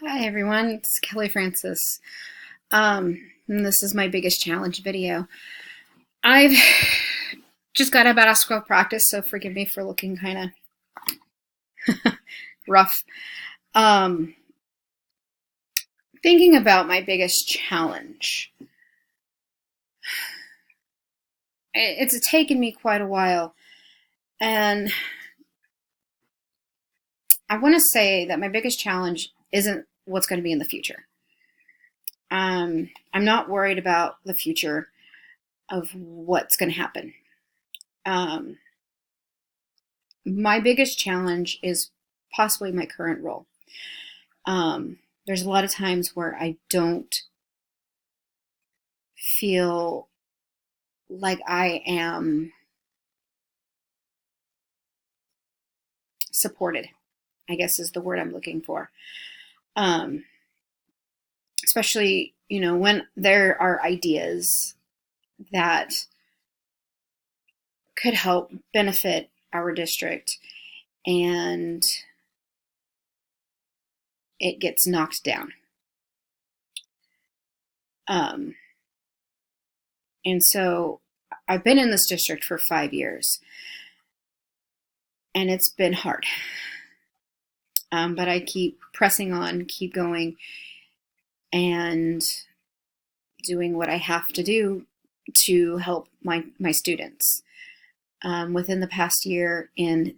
Hi everyone, it's Kelly Francis. And this is my biggest challenge video. I've just got out of basketball practice, so forgive me for looking kind of rough. Um, Thinking about my biggest challenge, it's taken me quite a while, and I want to say that my biggest challenge isn't what's going to be in the future. I'm not worried about the future of what's going to happen. Um, my biggest challenge is possibly my current role. There's a lot of times where I don't feel like I am supported, I guess is the word I'm looking for. Um, Especially, when there are ideas that could help benefit our district and it gets knocked down. Um, and so I've been in this district for 5 years and it's been hard. But I keep pressing on, keep going, and doing what I have to do to help my students. Within the past year in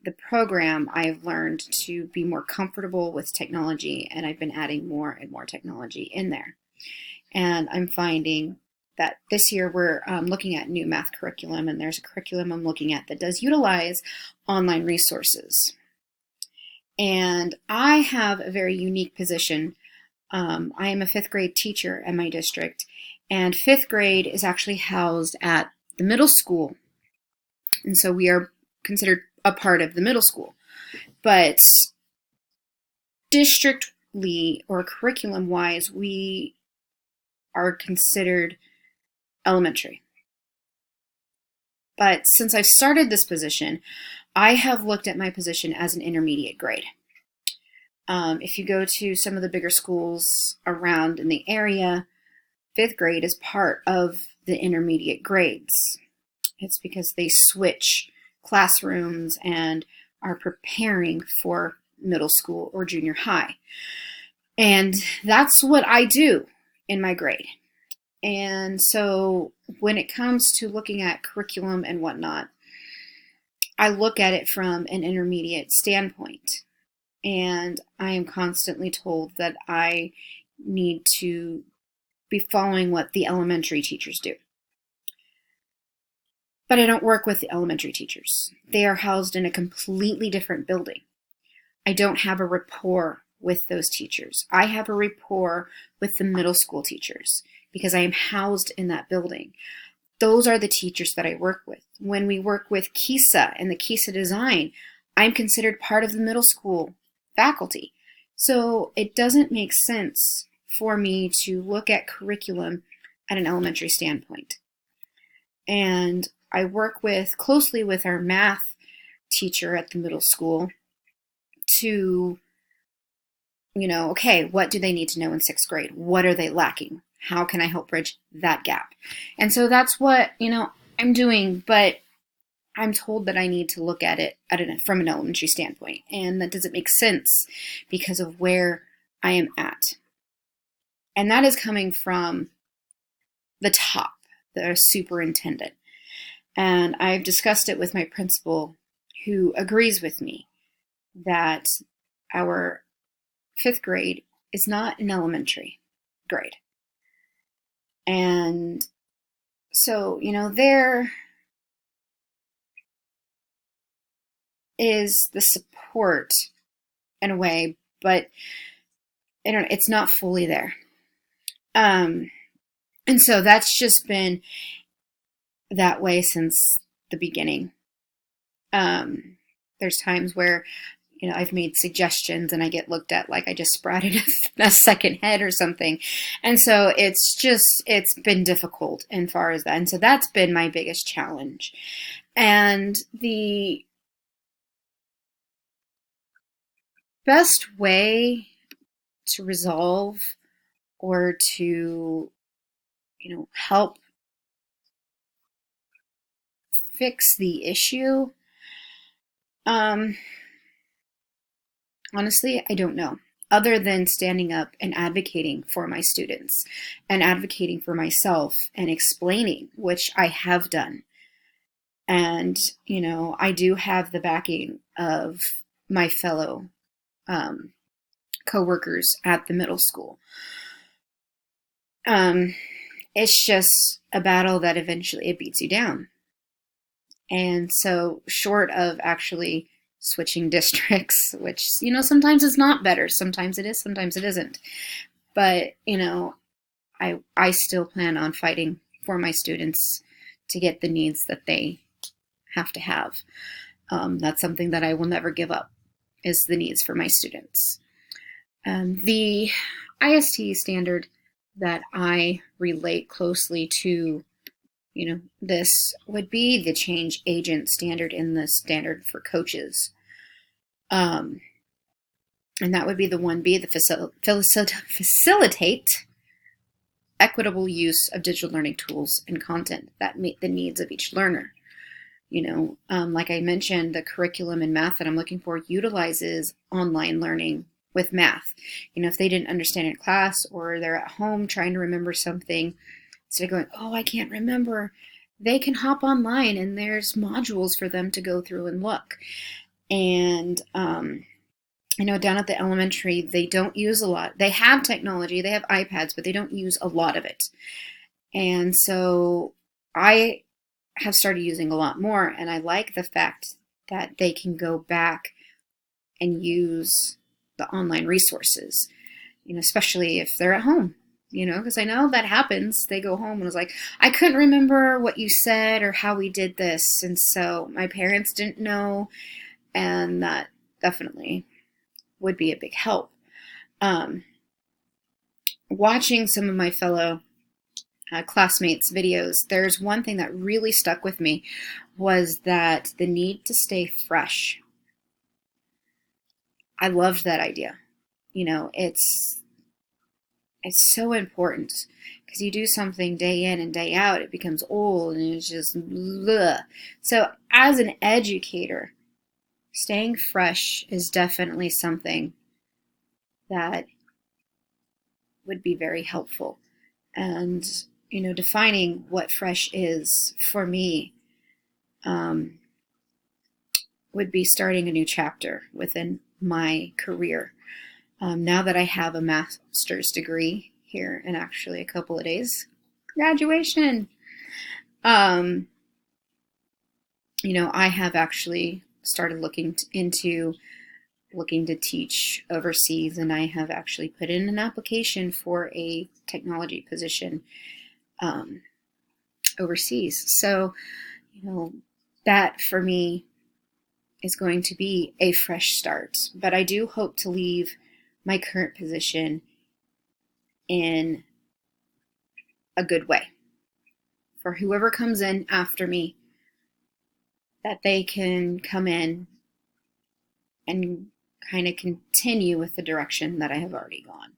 the program, I've learned to be more comfortable with technology, and I've been adding more and more technology in there. And I'm finding that this year we're looking at new math curriculum, and there's a curriculum I'm looking at that does utilize online resources. And I have a very unique position. I am a fifth grade teacher in my district, and fifth grade is actually housed at the middle school. And so we are considered a part of the middle school. But districtly or curriculum wise, we are considered elementary. But since I've started this position, I have looked at my position as an intermediate grade. If you go to some of the bigger schools around in the area, fifth grade is part of the intermediate grades. It's because they switch classrooms and are preparing for middle school or junior high. And that's what I do in my grade. And so when it comes to looking at curriculum and whatnot, I look at it from an intermediate standpoint. And I am constantly told that I need to be following what the elementary teachers do. But I don't work with the elementary teachers. They are housed in a completely different building. I don't have a rapport with those teachers. I have a rapport with the middle school teachers because I am housed in that building. Those are the teachers that I work with. When we work with KISA and the KISA design, I'm considered part of the middle school faculty. So it doesn't make sense for me to look at curriculum at an elementary standpoint. And I work closely with our math teacher at the middle school to, okay, what do they need to know in sixth grade? What are they lacking? How can I help bridge that gap? And so that's what, I'm doing, but I'm told that I need to look at it from an elementary standpoint. And that doesn't make sense because of where I am at. And that is coming from the top, the superintendent. And I've discussed it with my principal, who agrees with me that our fifth grade is not an elementary grade. And so, there is the support in a way, but it's not fully there. And so that's just been that way since the beginning. There's times where, I've made suggestions and I get looked at like I just sprouted a second head or something. And so it's been difficult as far as that. And so that's been my biggest challenge. And the best way to resolve or to, help fix the issue. Um, Honestly, I don't know. Other than standing up and advocating for my students and advocating for myself and explaining, which I have done. And, I do have the backing of my fellow coworkers at the middle school. It's just a battle that eventually it beats you down. And so, short of actually switching districts, which, sometimes it's not better, sometimes it is, sometimes it isn't. But, I still plan on fighting for my students to get the needs that they have to have. That's something that I will never give up, is the needs for my students. The IST standard that I relate closely to, this would be the change agent standard in the standard for coaches. And that would be the 1B, the facilitate equitable use of digital learning tools and content that meet the needs of each learner. Like I mentioned, the curriculum in math that I'm looking for utilizes online learning with math. If they didn't understand in class or they're at home trying to remember something, instead of going, oh, I can't remember, they can hop online and there's modules for them to go through and look. And down at the elementary, they don't use a lot. They have technology, they have iPads, but they don't use a lot of it. And so I have started using a lot more, and I like the fact that they can go back and use the online resources, especially if they're at home, because I know that happens. They go home and it's like, I couldn't remember what you said or how we did this. And so my parents didn't know, and that definitely would be a big help. Watching some of my fellow classmates' videos, there's one thing that really stuck with me, was that the need to stay fresh. I loved that idea. It's so important, because you do something day in and day out, it becomes old and it's just bleh. So as an educator, staying fresh is definitely something that would be very helpful. And, defining what fresh is for me would be starting a new chapter within my career. Now that I have a master's degree here in actually a couple of days, graduation, I have actually started looking to teach overseas, and I have actually put in an application for a technology position overseas. So, that for me is going to be a fresh start. But I do hope to leave my current position in a good way for whoever comes in after me, that they can come in and kind of continue with the direction that I have already gone.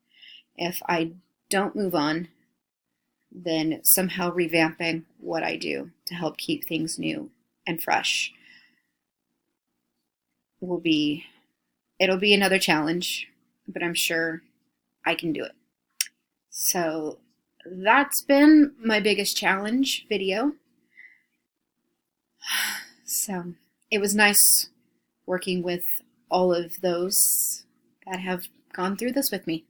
If I don't move on, then somehow revamping what I do to help keep things new and fresh it'll be another challenge, but I'm sure I can do it. So that's been my biggest challenge video. So it was nice working with all of those that have gone through this with me.